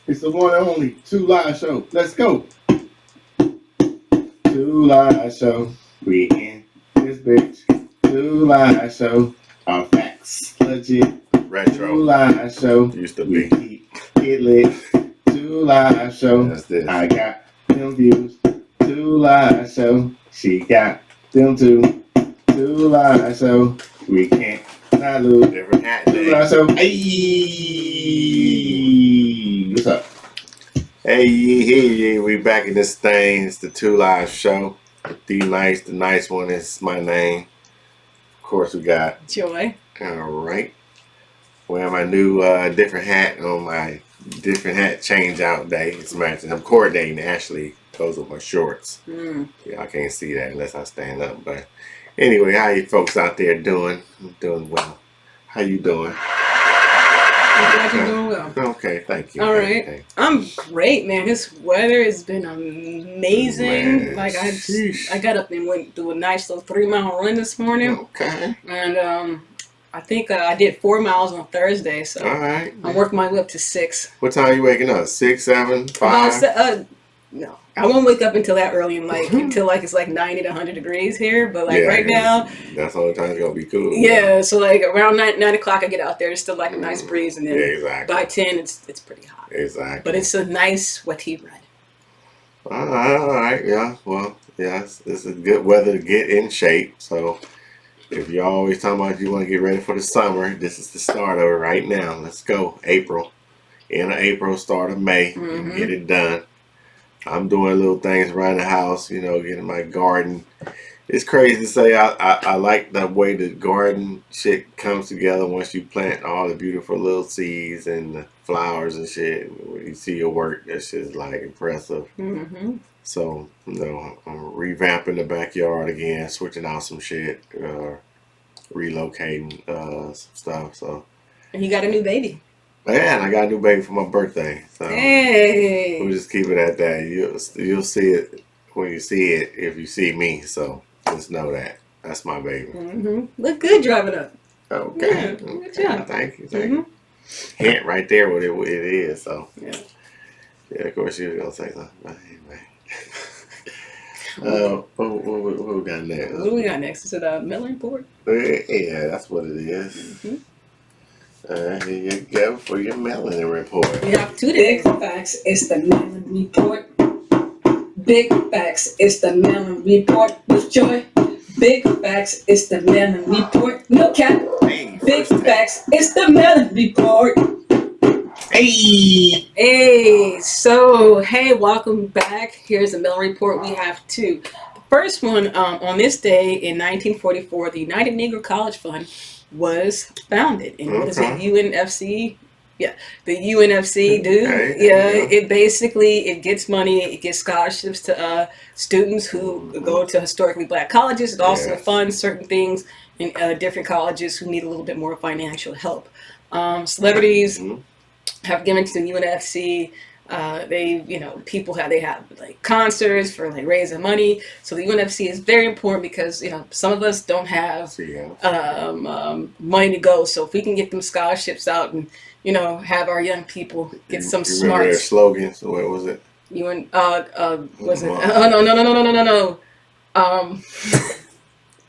It's the one and only Two Live Show. Let's go. Two Live Show. We in this bitch. Two Live Show. Our facts legit. Retro. Two Live Show. Used to We be. keep it lit. Two Live Show. That's this. I got them views. Two Live Show. She got them too. Two Live Show. We can't not lose. Different hat Two day. Live Show. Hey, what's up? Hey, we back in this thing. It's the Two Live Show. The nice one is my name. Of course, we got Joy. all right. Wearing my new different hat on my different hat change out day. It's matching. I'm coordinating actually. Goes with my shorts. Y'all can't see that unless I stand up. But anyway, how you folks out there doing? I'm doing well. How you doing? I'm glad you're doing well. Okay, thank you. All right. I'm great, man. This weather has been amazing. Man, like sheesh. I got up and went through a nice little 3-mile run this morning. Okay. And I think I did 4 miles on Thursday, so All right. I'm working my way up to 6. What time are you waking up? 6, 7, 5? No, I won't wake up until that early and until it's like 90 to 100 degrees here. But Yeah, right now, that's the only time it's gonna be cool. yeah. So like around 9 o'clock, I get out there. It's still like a nice breeze, and then exactly. by 10, it's pretty hot. Exactly. But it's a nice sweaty run. All right. Yeah. Well, yes. This is good weather to get in shape. So if you're always talking about you want to get ready for the summer, this is the start of it right now. Let's go. April. End of April, start of May. Get it done. I'm doing little things around the house, getting my garden. It's crazy to say I like the way the garden shit comes together once you plant all the beautiful little seeds and the flowers and shit. When you see your work, that shit's like impressive. So, I'm revamping the backyard again, switching out some shit, relocating some stuff. So. And you got a new baby. Yeah, and I got a new baby for my birthday. So Hey. we'll just keep it at that. You'll see it when you see it if you see me. So just know that. That's my baby. Look good driving up. Okay. Yeah, good job. Thank you. Hint right there what it is. So yeah, of course you was gonna say something. But anyway. What we got next? What do we got next? Is it a Miller report? Yeah, that's what it is. Here you go for your melanin report. We have 2 days. Big facts, it's the Melon Report. Big facts, it's the Melon Report with Joy. Big facts, it's the Melon Report. No cap. Hey, Big facts, it's the Melon Report. Hey, so welcome back. Here's the Miller report. We have 2. The first one, on this day in 1944, the United Negro College Fund was founded. And what is it? UNFC? Yeah, the UNFC, dude. Okay. Yeah, it basically gets money. It gets scholarships to students who go to historically black colleges. It also funds certain things in different colleges who need a little bit more financial help. Celebrities have given to the UNFC. People have like concerts for like raising money. So the UNFC is very important because some of us don't have money to go. So if we can get them scholarships out and have our young people get some you remember their smart slogan? So what was it? was it? Oh no.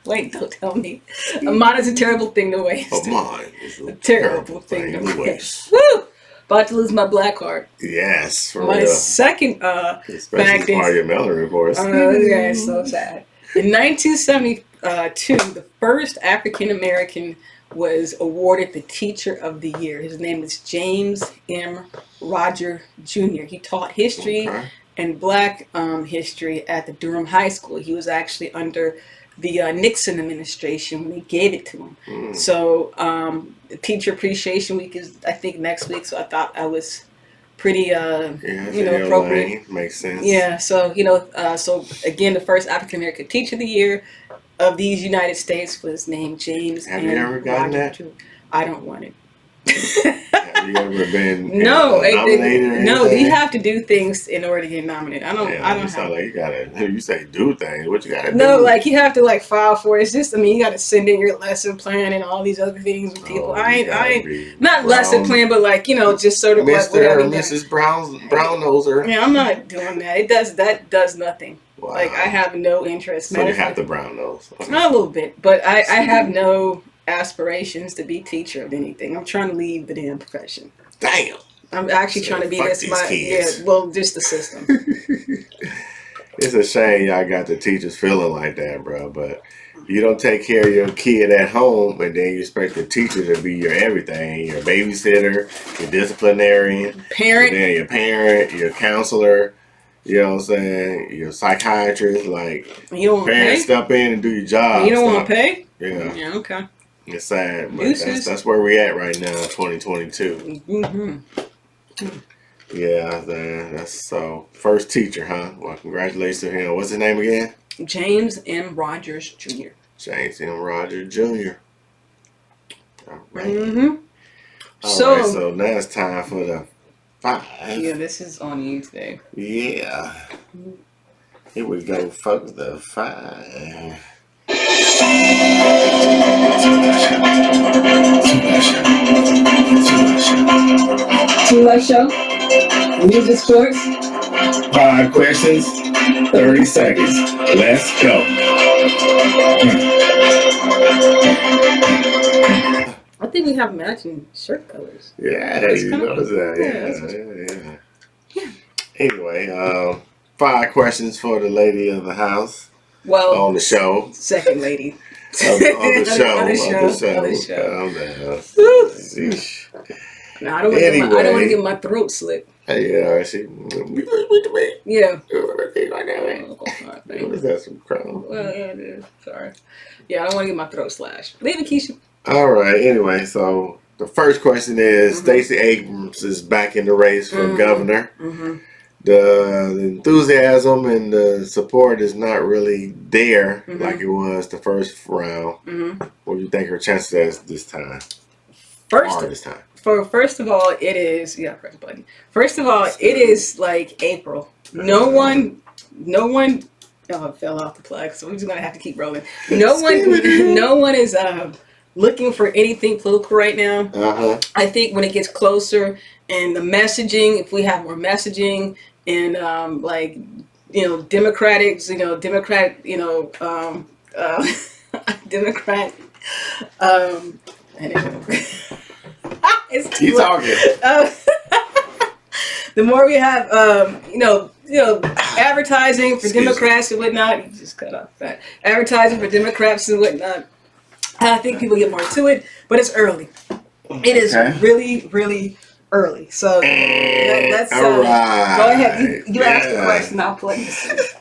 Wait, don't tell me. A mind is a terrible thing to waste. A mind is a terrible thing to waste. Woo! About to lose my black heart. Yes, for my real. Second especially part of your Melon reports. Yeah, it's so sad. In 1972, the first African American was awarded the Teacher of the Year. His name is James M. Roger Jr. He taught history and black history at the Durham High School. He was actually under the Nixon administration when they gave it to him. So Teacher Appreciation Week is, I think, next week. So I thought I was pretty, appropriate. Lane. Makes sense. Yeah. So so again, the first African American Teacher of the Year of these United States was named James. Have you ever gotten that? I don't want it. Have You ever been No, nominated or no. anything? You have to do things in order to get nominated. I don't. Damn, I don't you sound have. like you gotta. You say do things. What you gotta do? No, like you have to like file for it. It's just, I mean, you got to send in your lesson plan and all these other things with people. Oh, I you gotta ain't be not lesson Brown, plan, but like, you know, just sort of like Mr. whatever. or Mrs. Brown Noser. Yeah, I'm not doing that. That does nothing. Wow. Like I have no interest. So you have the brown nose. Okay. Not a little bit, but I have no aspirations to be teacher of anything. I'm trying to leave the damn profession. Damn. I'm actually So trying to be fuck this these my kids. yeah. Well, just the system. It's a shame y'all got the teachers feeling like that, bro. But you don't take care of your kid at home, and then you expect the teacher to be your everything, your babysitter, your disciplinarian, Parent. and then your parent, your counselor. You know what I'm saying? Your psychiatrist, like You don't want to parents pay. step in and do your job. You don't want to pay. Yeah, Yeah. Okay. it's sad, but Deuces. that's where we at right now, 2022. Mm-hmm. Yeah, man, that's so first teacher, huh? Well, congratulations to him. What's his name again? James M. Rogers Jr. James M. Rogers Jr. All right. Mm-hmm. All right, so now it's time for the 5. Yeah, this is on you today. Yeah. Here we go, folks. The 5. Too much show. Music, sports. 5 questions, 30 seconds. Let's go. I think we have matching shirt colors. Yeah, That's you kinda notice cool. that. Yeah. Anyway, 5 questions for the lady of the house Well, on the show. second lady. On the show. On the show. Calm down. Woo. Sheesh. No, I don't want to Anyway. get my throat slit. Yeah, she. Yeah. What is that? Some crown? Well, yeah, it is. Sorry. Yeah, I don't want to get my throat slashed. Leave it, Keisha. All right. Anyway, so the first question is: Mhm. Stacey Abrams is back in the race for governor. Mm-hmm. The enthusiasm and the support is not really there like it was the first round. Mm-hmm. What do you think her chances is this time? First of all, it is press the button. First of all, it is like April. No one oh, it fell off the plug, so we're just gonna have to keep rolling. No one is looking for anything political right now. I think when it gets closer and the messaging, if we have more messaging and Democratic, Democrat, Keep talking. The more we have, advertising for Democrats and whatnot, you just cut off that. Advertising for Democrats and whatnot. I think people get more to it, but it's early. It is really, really early. So let's all right. go ahead. You ask the question. I'll play this.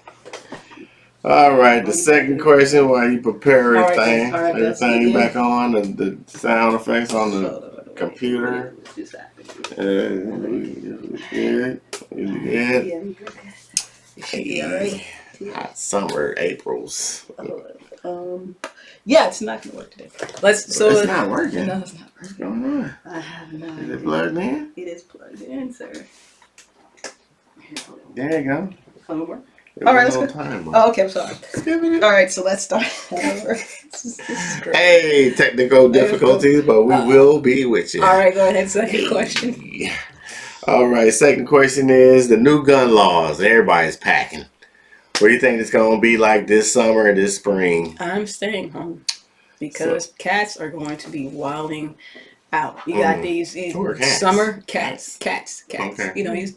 All right. The second question, while you prepare everything, all right, everything back on the sound effects on the computer. Good. Hot summer Aprils. Yeah, it's not gonna work today. It's not working. No, it's not working. What's going on? I have no Is idea. it plugged in? It is plugged in, sir. There you go. All right, let's go. Time. Oh, okay, I'm sorry. All right, so let's start over. This is great. Hey, technical difficulties, but we will be with you. All right, go ahead. Second question. All right, second question is the new gun laws. Everybody's packing. What do you think it's going to be like this summer and this spring? I'm staying home because cats are going to be wilding out. You got these summer cats. Okay. You know, these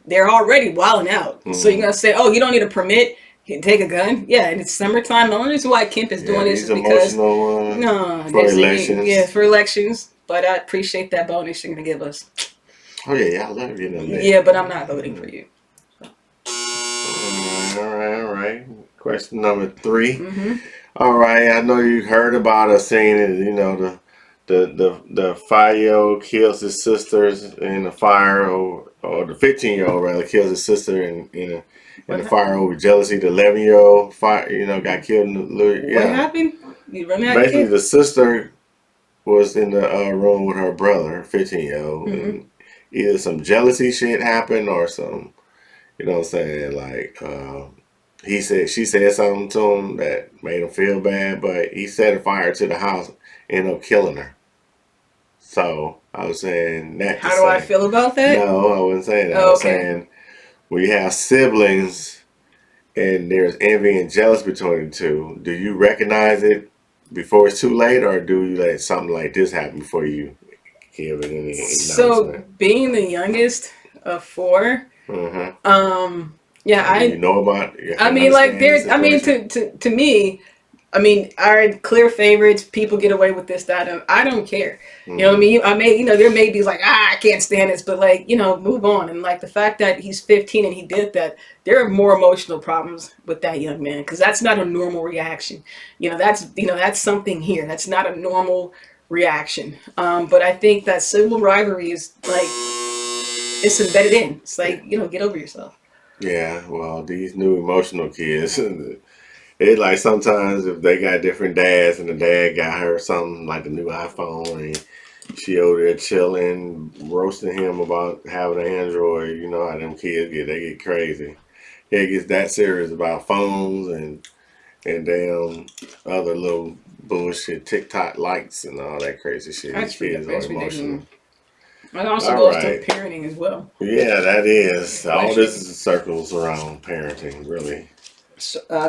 they're already wilding out. So you're gonna say, oh, you don't need a permit. You can take a gun. Yeah, and it's summertime. The only reason why Kemp is doing this is because for elections. Yeah, for elections. But I appreciate that bonus you're gonna give us. Oh yeah, I love you. Yeah, but I'm not voting for you. All right. Question number 3. Mm-hmm. All right, I know you heard about us saying it. You know the 5-year-old kills his sisters in a fire, or the 15-year-old rather kills his sister in the fire over jealousy. The 11-year-old got killed in the What happened? You run out basically, the sister was in the room with her brother, her 15-year-old, and either some jealousy shit happened or some, you know what I'm saying, like she said something to him that made him feel bad, but he set fire to the house, ended up killing her. So I was saying that. How do I feel about that? No, I wasn't saying that. Oh, I was okay. saying when you have siblings and there's envy and jealous between the two, do you recognize it before it's too late, or do you let something like this happen before you give it any So acknowledgement? being the youngest of 4, yeah, do you know about? I mean, like to me, I mean, our clear favorites, people get away with this, that, and I don't care. You know what I mean? There may be like, I can't stand this, but like, move on. And like the fact that he's 15 and he did that, there are more emotional problems with that young man, because that's not a normal reaction. That's something here. That's not a normal reaction. But I think that civil rivalry is like, it's embedded in. It's like, get over yourself. Yeah, well, these new emotional kids, it's like sometimes if they got different dads and the dad got her something like the new iPhone and she over there chilling, roasting him about having an Android, you know how them kids get, they get crazy. It gets that serious about phones and damn other little bullshit, TikTok likes and all that crazy shit. These kids are emotional. It also All goes right. to parenting as well. Yeah, that is. All this is circles around parenting, really.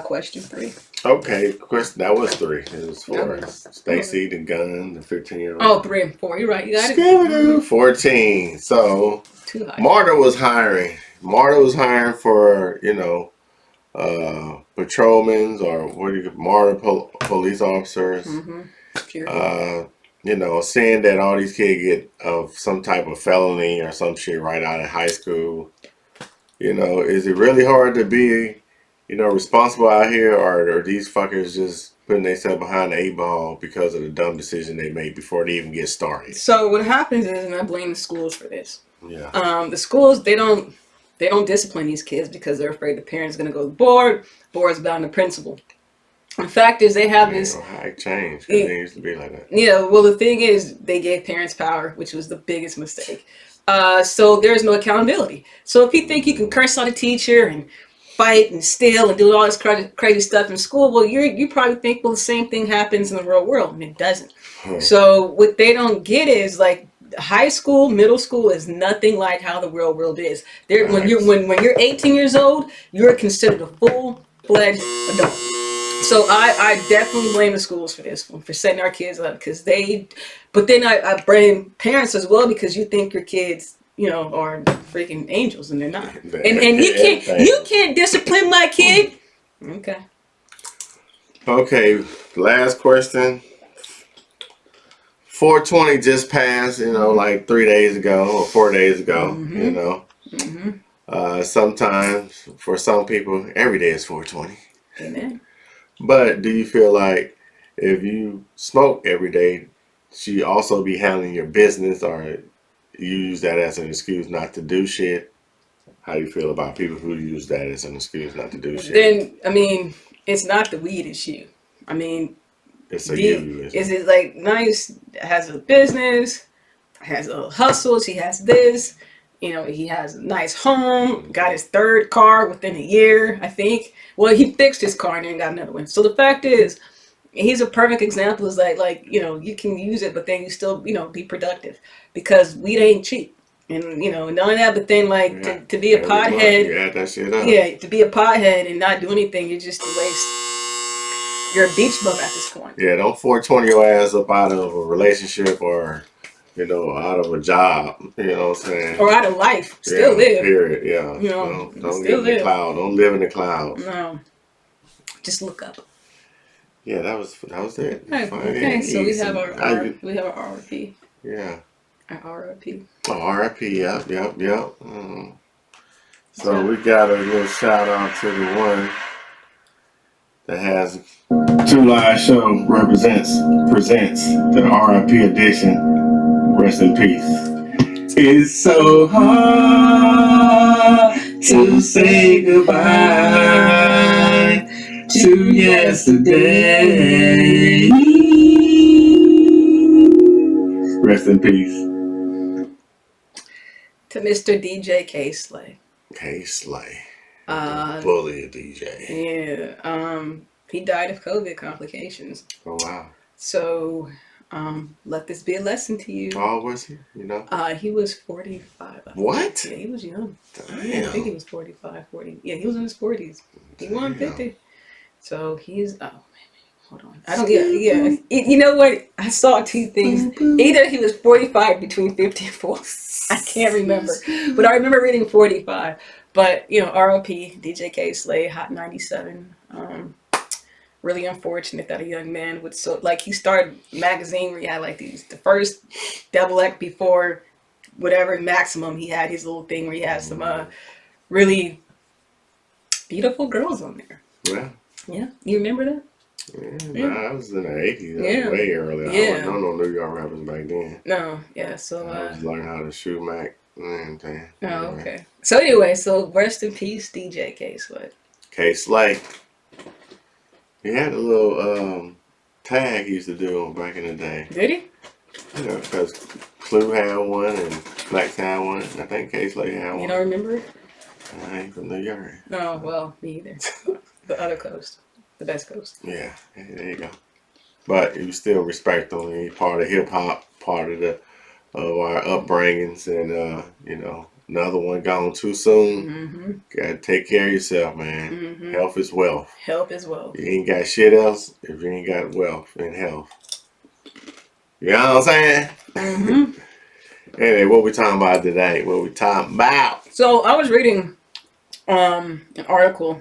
Question 3. Okay, Chris, that was 3. It was 4. Stacy, the gun, the 15-year-old. Oh, 3 and 4. You're right. You got it. 14. So, too high. Marta was hiring. Marta was hiring for, patrolmen or police officers. Seeing that all these kids get some type of felony or some shit right out of high school. Is it really hard to be, responsible out here, or are these fuckers just putting themselves behind the 8 ball because of the dumb decision they made before they even get started? So what happens is, and I blame the schools for this. Yeah. The schools, they don't discipline these kids because they're afraid the parent's going to go to the board. Board's bound to principal. The fact is, they have this. High change. It used to be like that. Yeah. Well, the thing is, they gave parents power, which was the biggest mistake. So there's no accountability. So if you think you can curse on a teacher and fight and steal and do all this crazy stuff in school, well, you probably think, well, the same thing happens in the real world, and it doesn't. So what they don't get is like high school, middle school is nothing like how the real world is. When you're 18 years old, you're considered a full-fledged adult. So I definitely blame the schools for this one, for setting our kids up, because but then I blame parents as well, because you think your kids, are freaking angels, and they're not. And you can't discipline my kid. Okay. Okay, last question. 420 just passed, like 3 days ago or 4 days ago, sometimes for some people, every day is 420. Amen. But do you feel like if you smoke every day, should you also be handling your business, or you use that as an excuse not to do shit? How do you feel about people who use that as an excuse not to do shit? Then, I mean, it's not the weed issue. I mean, it's a you. Is it like nice, has a business, has a hustle, he has this, he has a nice home, got his 3rd car within a year, I think. Well, he fixed his car and then got another one. So the fact is, he's a perfect example. Is like, you can use it, but then you still, be productive, because weed ain't cheap. And, not only that, but then like to be a pothead. You add that shit up. Yeah, to be a pothead and not do anything, you're just a waste. You're a beach bum at this point. Yeah, don't 420 your ass up out of a relationship or, out of a job. You know what I'm saying? Or out of life. Still live. Period. Yeah. Don't get in the cloud. Don't live in the clouds. No. Just look up. Yeah, that was it. Okay, so we have our RRP. Yeah. Our RRP. Oh, RIP, yep. So we got a little shout out to the one that has Two Live Show presents the RIP edition. Rest in peace. It's so hard to say goodbye to yesterday. Rest in peace. To Mr. DJ K Slay. K Slay. Bully DJ. Yeah. He died of COVID complications. Oh wow. So, let this be a lesson to you. How old was he? You know? He was 45. What? Yeah, he was young. Damn. I think he was 45, 40. Yeah, he was in his 40s. He won 50. So he's, oh, man, hold on. I don't, yeah. You know what? I saw two things. Either he was 45 between 50 and 40. I can't remember. But I remember reading 45. But, you know, R.O.P. DJ K Slay, Hot 97. Really unfortunate that a young man would he started magazine where he had like the first double X before whatever maximum, he had his little thing where he had some really beautiful girls on there. Yeah. Yeah, you remember that? Yeah, nah, I was in the 80s. Yeah. Way earlier. Yeah. I wasn't on no New York rappers back then. No, yeah. So I was learning how to shoot Mac. Oh, okay. So anyway, so rest in peace, DJ K Slay. K Slay. He had a little tag he used to do back in the day. Did he? You know, because Clue had one and Flex had one. I think K Slay had one. You don't remember it? I ain't from New York. No, well, me either. The other coast. The best coast. Yeah, there you go. But you still respect him. He's part of hip hop, part of our upbringings, and you know, another one gone too soon. Mm-hmm. Gotta take care of yourself, man. Mm-hmm. Health is wealth. Health is wealth. You ain't got shit else if you ain't got wealth and health. You know what I'm saying? Mm-hmm. Anyway, what we talking about today? What we talking about? So I was reading an article.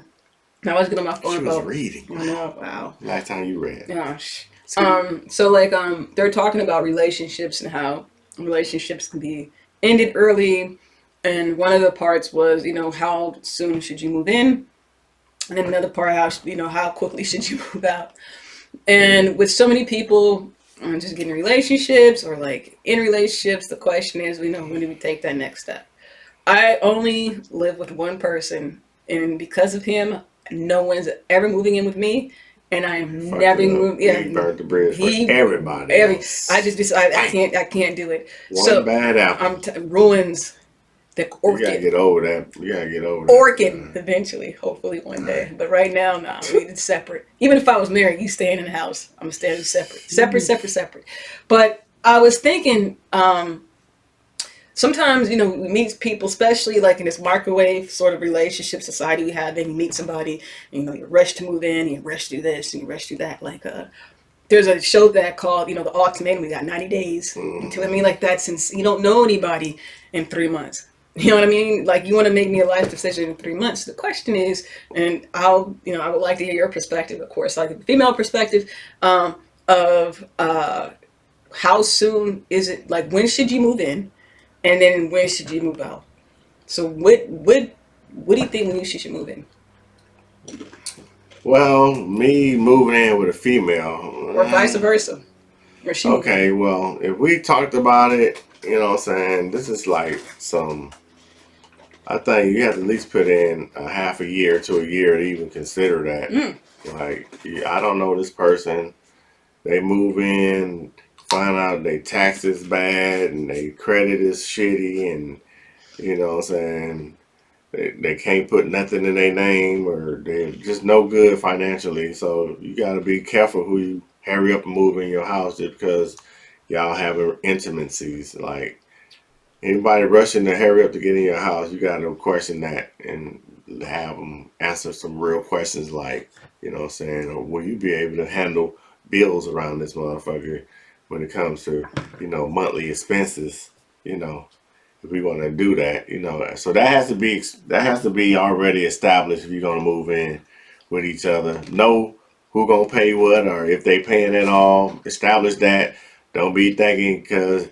I was getting on my phone She was about reading. I know, wow. Last time you read. Gosh. So like they're talking about relationships and how relationships can be ended early, and one of the parts was, you know, how soon should you move in, and then another part, how quickly should you move out. And with so many people just getting relationships or like in relationships, the question is, when do we take that next step? I only live with one person, and because of him, no one's ever moving in with me, and I am never moving. Yeah, he burnt the bridge for everybody. I can't do it. One bad apple. Ruins the orchid. You gotta get over that. Orchid eventually, hopefully one day. But right now, no, it's separate. Even if I was married, you staying in the house. I'm staying separate. But I was thinking, sometimes, we meet people, especially like in this microwave sort of relationship society we have, then you meet somebody, and, you rush to move in, you rush to do this, and you rush to that. Like, there's a show that called, The Ultimatum. We got 90 days. Until, like that, since you don't know anybody in 3 months. You know what I mean? Like, you want to make me a life decision in 3 months. The question is, and I would like to hear your perspective, of course, like the female perspective, of how soon is it, like, when should you move in? And then when should you move out? So what do you think when you should move in? Well, me moving in with a female. Or vice versa. Or she okay, well, if we talked about it, you know what I'm saying, this is like I think you have to at least put in a half a year to a year to even consider that. Like, I don't know this person. They move in, find out their taxes bad and their credit is shitty, and you know what I'm saying, they can't put nothing in their name, or they're just no good financially. So you got to be careful who you hurry up and move in your house, just because y'all have intimacies. Like, anybody rushing to hurry up to get in your house, you got to question that and have them answer some real questions, like, you know what I'm saying, or will you be able to handle bills around this motherfucker when it comes to, monthly expenses, if we want to do that, so that has to be already established if you're going to move in with each other. Know who going to pay what, or if they paying at all. Establish that. Don't be thinking because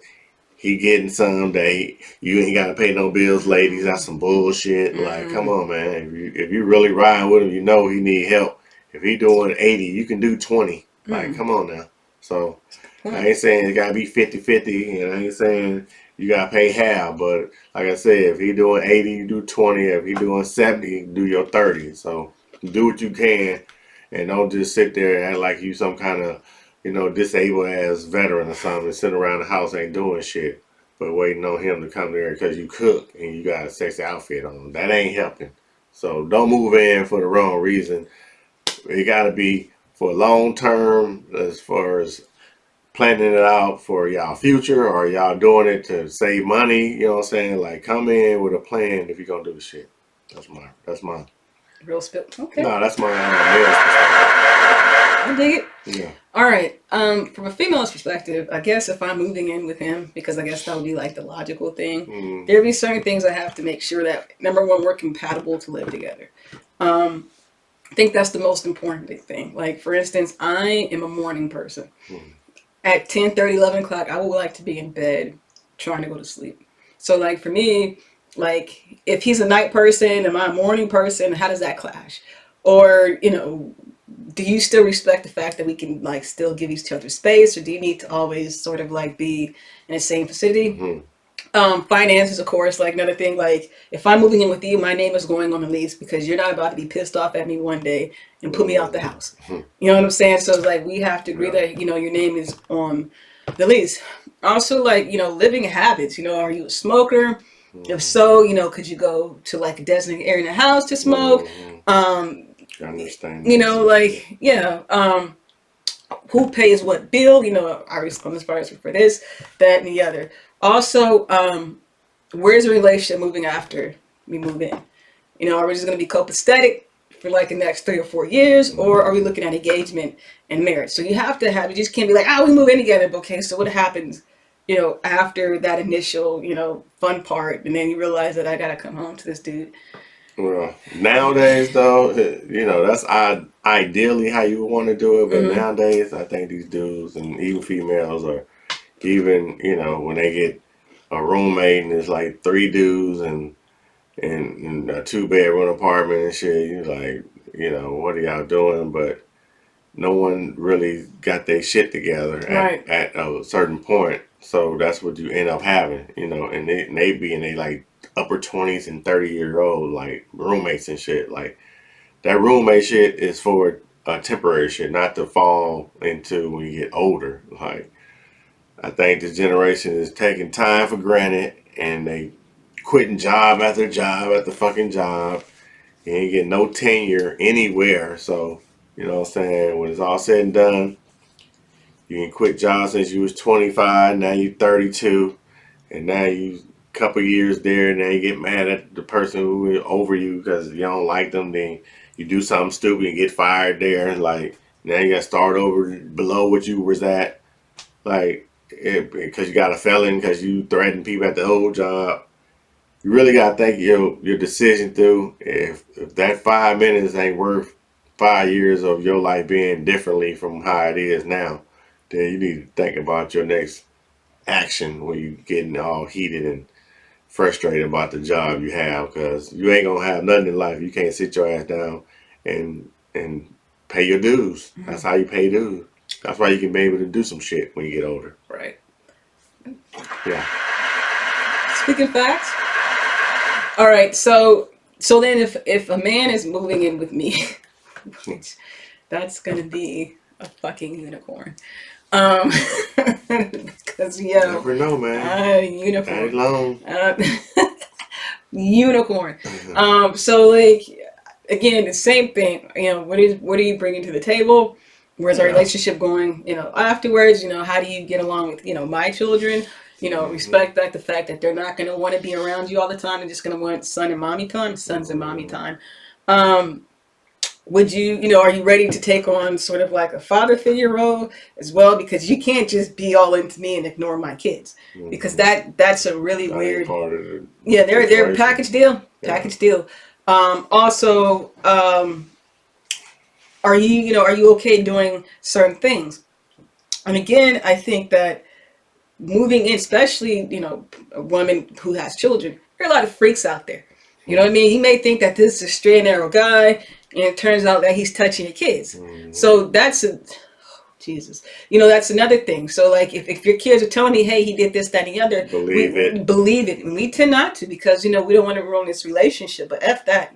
he getting some that you ain't got to pay no bills, ladies. That's some bullshit. Like, come on, man. If you really riding with him, he need help. If he doing 80, you can do 20. Like, come on now. So I ain't saying it got to be 50-50, and I ain't saying you got to pay half. But like I said, if he doing 80, you do 20. If he doing 70, you do your 30. So do what you can, and don't just sit there and act like you some kind of disabled ass veteran or something sitting around the house ain't doing shit, but waiting on him to come there because you cook and you got a sexy outfit on. That ain't helping. So don't move in for the wrong reason. It got to be for long term as far as planning it out for y'all future, or y'all doing it to save money. You know what I'm saying? Like, come in with a plan if you're gonna do the shit. That's my Real spill. Okay. no, that's my male's perspective. I dig it. Yeah. All right. From a female's perspective, I guess if I'm moving in with him, because I guess that would be like the logical thing, there'd be certain things I have to make sure that, number one, we're compatible to live together. I think that's the most important thing. Like, for instance, I am a morning person. At 10:30, 11 o'clock, I would like to be in bed trying to go to sleep. So, like, for me, like, if he's a night person, am I a morning person? How does that clash? Or, do you still respect the fact that we can, like, still give each other space, or do you need to always sort of, like, be in the same vicinity? Finances, of course, like, another thing, like, if I'm moving in with you, my name is going on the lease, because you're not about to be pissed off at me one day and put me out the house. You know what I'm saying? So it's like, we have to agree that, your name is on the lease. Also, like, living habits, are you a smoker? If so, could you go to, like, a designated area in the house to smoke? I understand. Like, who pays what bill? I respond as far as for this, that, and the other. Also, where's the relationship moving after we move in? Are we just going to be copacetic for like the next 3 or 4 years, or are we looking at engagement and marriage? So you have to have, you just can't be like, we move in together. But okay, so what happens, after that initial, fun part, and then you realize that I got to come home to this dude. Well, nowadays though, that's ideally how you want to do it. But nowadays, I think these dudes and even females are even, when they get a roommate and it's like 3 dudes and a 2-bedroom apartment and shit, you're like, what are y'all doing? But no one really got their shit together at a certain point. So that's what you end up having, and they be in they like upper 20s and 30-year-old like roommates and shit. Like, that roommate shit is for temporary shit, not to fall into when you get older. Like, I think this generation is taking time for granted, and they quitting job after job after fucking job. You ain't getting no tenure anywhere. So, you know what I'm saying? When it's all said and done, you can quit job since you was 25, now you 32, and now you couple years there, and then you get mad at the person who is over you because you don't like them. Then you do something stupid and get fired there. Like, now you got to start over below what you was at. Like, because you got a felon because you threatened people at the old job. You really got to think your decision through. If that 5 minutes ain't worth 5 years of your life being differently from how it is now, then you need to think about your next action when you getting all heated and frustrated about the job you have, because you ain't gonna have nothing in life. You can't sit your ass down and pay your dues. That's how you pay dues. That's why you can be able to do some shit when you get older. Right. Yeah. Speaking facts. All right. So then if a man is moving in with me, which that's gonna be a fucking unicorn. Because You never know, man. Unicorn. Long. Unicorn. So, like, again, the same thing. What are you bringing to the table? Where's our relationship going? Afterwards, how do you get along with my children? Respect that the fact that they're not going to want to be around you all the time. They're just going to want sons and mommy time. Would you, are you ready to take on sort of like a father figure role as well? Because you can't just be all into me and ignore my kids, because that's a really weird part of the they're package deal. Also, are you okay doing certain things? And again, I think that moving in, especially a woman who has children, there are a lot of freaks out there. You know what I mean? He may think that this is a straight and narrow guy, and it turns out that he's touching your kids. So that's Jesus. That's another thing. So like if your kids are telling me, hey, he did this, that, and the other, Believe it. Believe it. And we tend not to because, we don't want to ruin this relationship. But F that,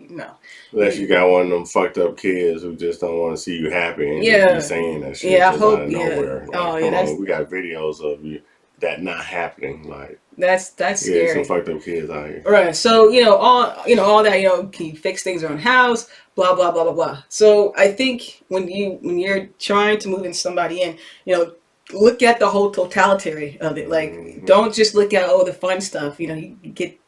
Unless you got one of them fucked up kids who just don't want to see you happy and just Yeah. be saying that shit Yeah, I just out hope, of yeah. nowhere. Like, Oh, yeah, come that's on, we got videos of you that not happening. Like, that's yeah, scary. some fucked up kids out here. Right. So, all that, can you fix things around house, blah, blah, blah, blah, blah. So I think when you're trying to move in somebody in, look at the whole totality of it. Like, Mhm. don't just look at, the fun stuff. You get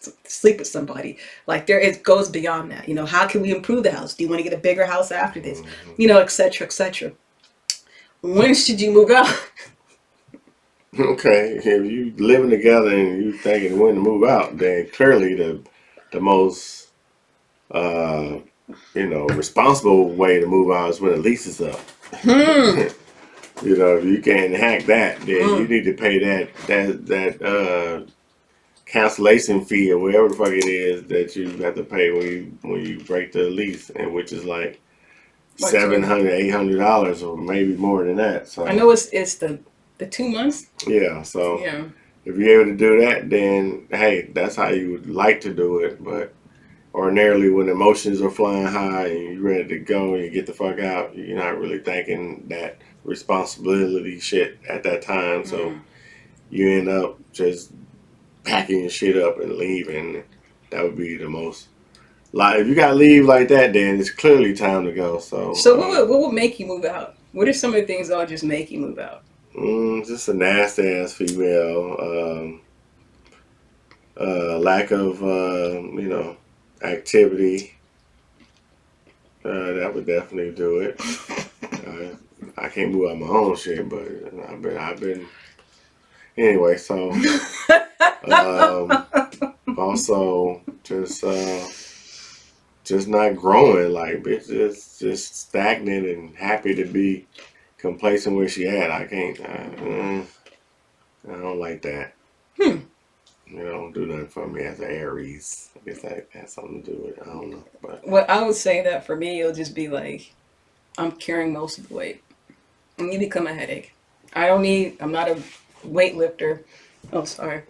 to sleep with somebody. Like, it goes beyond that. How can we improve the house? Do you want to get a bigger house after this? Et cetera, et cetera. When should you move out? Okay, if you living together and you thinking when to move out, then clearly the most responsible way to move out is when the lease is up. If you can't hack that, then you need to pay that cancellation fee or whatever the fuck it is that you have to pay when you break the lease, and which is like Like $700, $800 or maybe more than that. So I know it's the 2 months. yeah, so Yeah. if you're able to do that, then hey, that's how you would like to do it. But ordinarily, when emotions are flying high and you're ready to go and you get the fuck out, you're not really thinking that responsibility shit at that time. So you end up just packing your shit up and leaving. That would be the most. Like if you gotta leave like that, then it's clearly time to go. So What would make you move out? What are some of the things that'll just make you move out? just a nasty ass female. Lack of activity. That would definitely do it. I can't move out my own shit, but I've been anyway. So also just not growing. Like bitch, just stagnant and happy to be complacent where she at. I can't. I don't like that. Don't do nothing for me as an Aries. I guess that has something to do with it. I don't know, but Well, I would say that for me, it'll just be like I'm carrying most of the weight, and you become a headache. I'm not a weightlifter. Oh, sorry.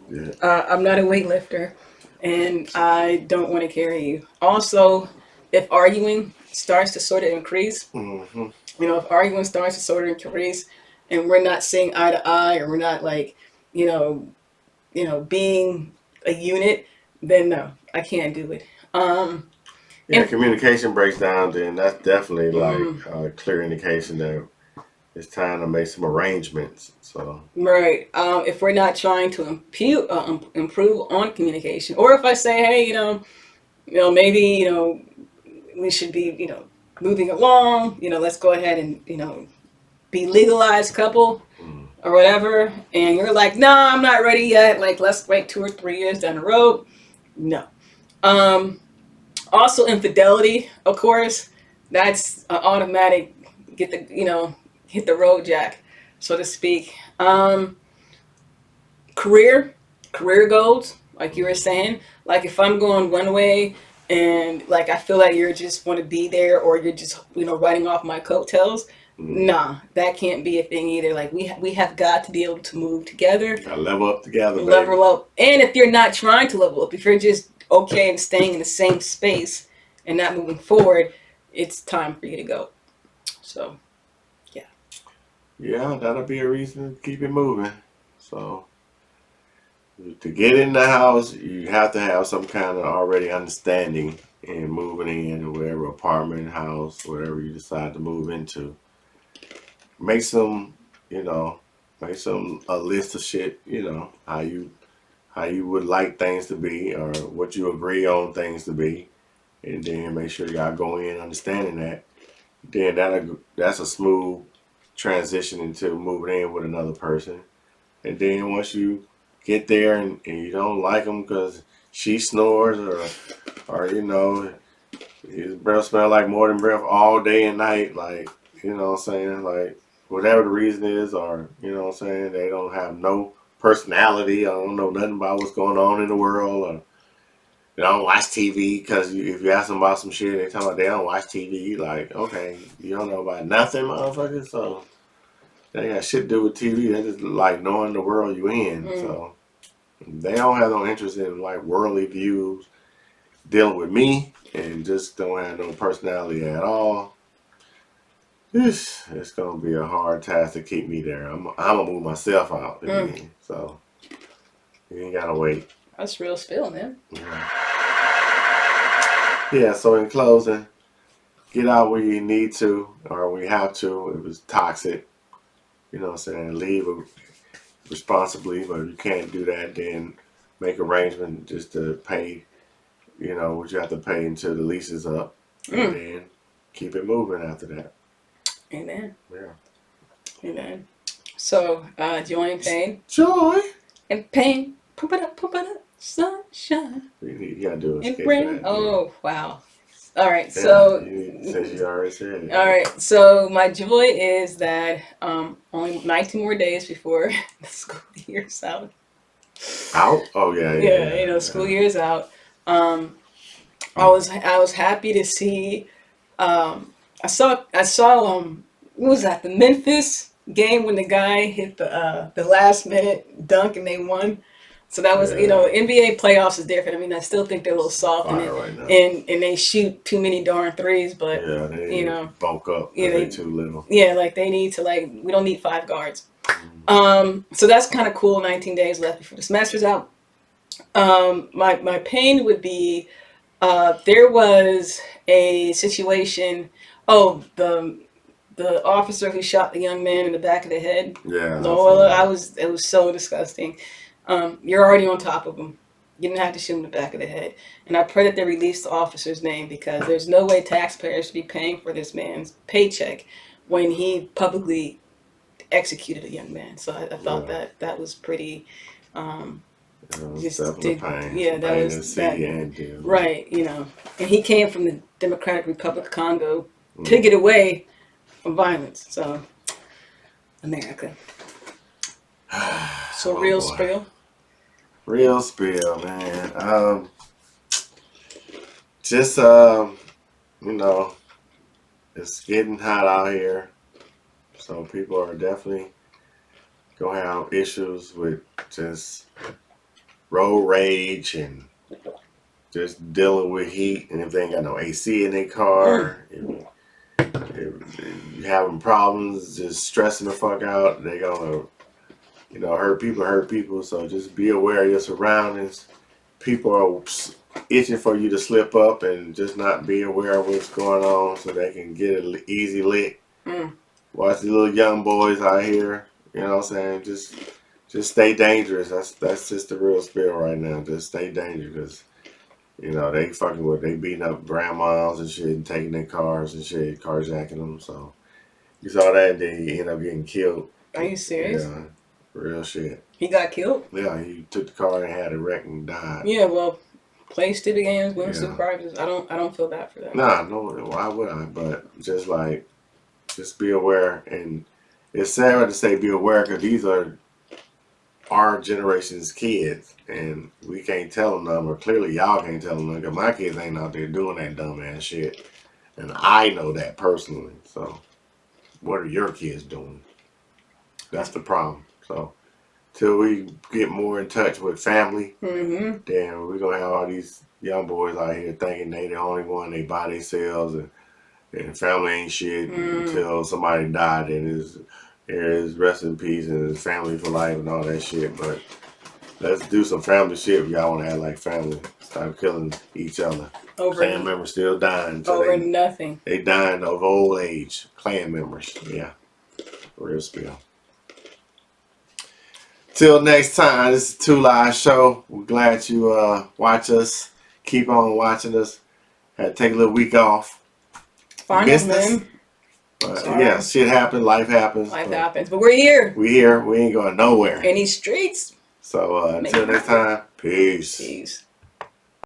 yeah. I'm not a weightlifter, and I don't want to carry you. Also, if arguing starts to sort of increase, Mm-hmm. if arguing starts to sort of increase, and we're not seeing eye to eye, or we're not like, being a unit, then no, I can't do it. Yeah, communication breaks down, then that's definitely like a clear indication that it's time to make some arrangements. So Right. If we're not trying to improve on communication, or if I say, hey, maybe, we should be, moving along, let's go ahead and, be legalized couple or whatever. And you're like, nah, I'm not ready yet. Like, let's wait 2 or 3 years down the road. No. Also infidelity, of course, that's an automatic get the, hit the road jack, so to speak. Career goals, like you were saying, like if I'm going one way and like I feel like you're just want to be there, or you're just riding off my coattails, nah, that can't be a thing either. Like we have got to be able to move together, gotta level up together, baby. level up. And if you're not trying to level up, if you're just okay and staying in the same space and not moving forward, it's time for you to go. So Yeah, that'll be a reason to keep it moving. So to get in the house, you have to have some kind of already understanding in moving in whatever apartment, house, whatever you decide to move into. Make some, you know, make some a list of shit. How you would like things to be, or what you agree on things to be, and then make sure y'all go in understanding that. Then that's a smooth transition into moving in with another person. And then once you get there and you don't like them because she snores, or his breath smell like more than breath all day and night, like, what I'm saying, like whatever the reason is, or what I'm saying, they don't have no personality. I don't know nothing about what's going on in the world, or they don't watch TV because if you ask them about some shit, they talk about they don't watch TV. You like, okay, you don't know about nothing, motherfucker. So they ain't got shit to do with TV. They just like knowing the world you in. So they don't have no interest in like worldly views, dealing with me, and just don't have no personality at all. It's gonna be a hard task to keep me there. I'm gonna move myself out again. So you ain't gotta wait. That's real spill, man. Yeah, so in closing, get out where you need to or when you have to. It was toxic. You know what I'm saying? Leave responsibly, but if you can't do that, then make arrangements just to pay, what you have to pay until the lease is up. And then keep it moving after that. Amen. Yeah. Amen. So, joy and pain. Joy And pain. Pump it up, sunshine. You gotta do a And sketch rain. of that. Oh, wow. All right, Yeah, so since you already said it. all right, so my joy is that only 19 more days before the school year's out. Out? Oh yeah. School year's out. I was happy to see. I saw what was that, the Memphis game when the guy hit the last minute dunk and they won. So that was, NBA playoffs is different. I mean, I still think they're a little soft and they shoot too many darn threes, but they bulk up. They're too little. Yeah, like they need to we don't need 5 guards. So that's kind of cool. 19 days left before the semester's out. My pain would be there was a situation. Oh, the officer who shot the young man in the back of the head. Yeah. It was so disgusting. You're already on top of him. You didn't have to shoot him in the back of the head. And I pray that they release the officer's name because there's no way taxpayers should be paying for this man's paycheck when he publicly executed a young man. So I thought that was pretty. Right, and he came from the Democratic Republic of Congo to get away from violence. So America. So real spill, man. Just it's getting hot out here, so people are definitely gonna have issues with just road rage and just dealing with heat. And if they ain't got no AC in their car, if you're having problems, just stressing the fuck out, they gonna hurt people. So just be aware of your surroundings. People are itching for you to slip up and just not be aware of what's going on so they can get an easy lick. Watch the little young boys out here, you know what I'm saying? Just stay dangerous. That's just the real spill right now. Just stay dangerous because, they beating up grandmas and shit and taking their cars and shit, carjacking them. So you saw that and then you end up getting killed. Are you serious? Yeah, real shit. He got killed? Yeah, he took the car and had a wreck and died. Yeah, well, play stupid games, win super prizes. I don't feel bad for that. Nah, no, why would I? But just be aware. And it's sad to say be aware because these are our generation's kids, and we can't tell them nothing, or clearly y'all can't tell them nothing because my kids ain't out there doing that dumb ass shit. And I know that personally. So what are your kids doing? That's the problem. So till we get more in touch with family, then we're going to have all these young boys out here thinking they the only one, they by themselves, and family ain't shit until somebody died, and is rest in peace and his family for life and all that shit. But let's do some family shit if y'all want to act like family. Stop killing each other. Clan members still dying. Over nothing. They dying of old age. Clan members. Yeah. Real spill. Till next time, this is Two Live Show. We're glad you watch us. Keep on watching us. Had to take a little week off. Business. But yeah, shit happens, life happens. But we're here. We here. We ain't going nowhere. In these streets. So until next time, peace.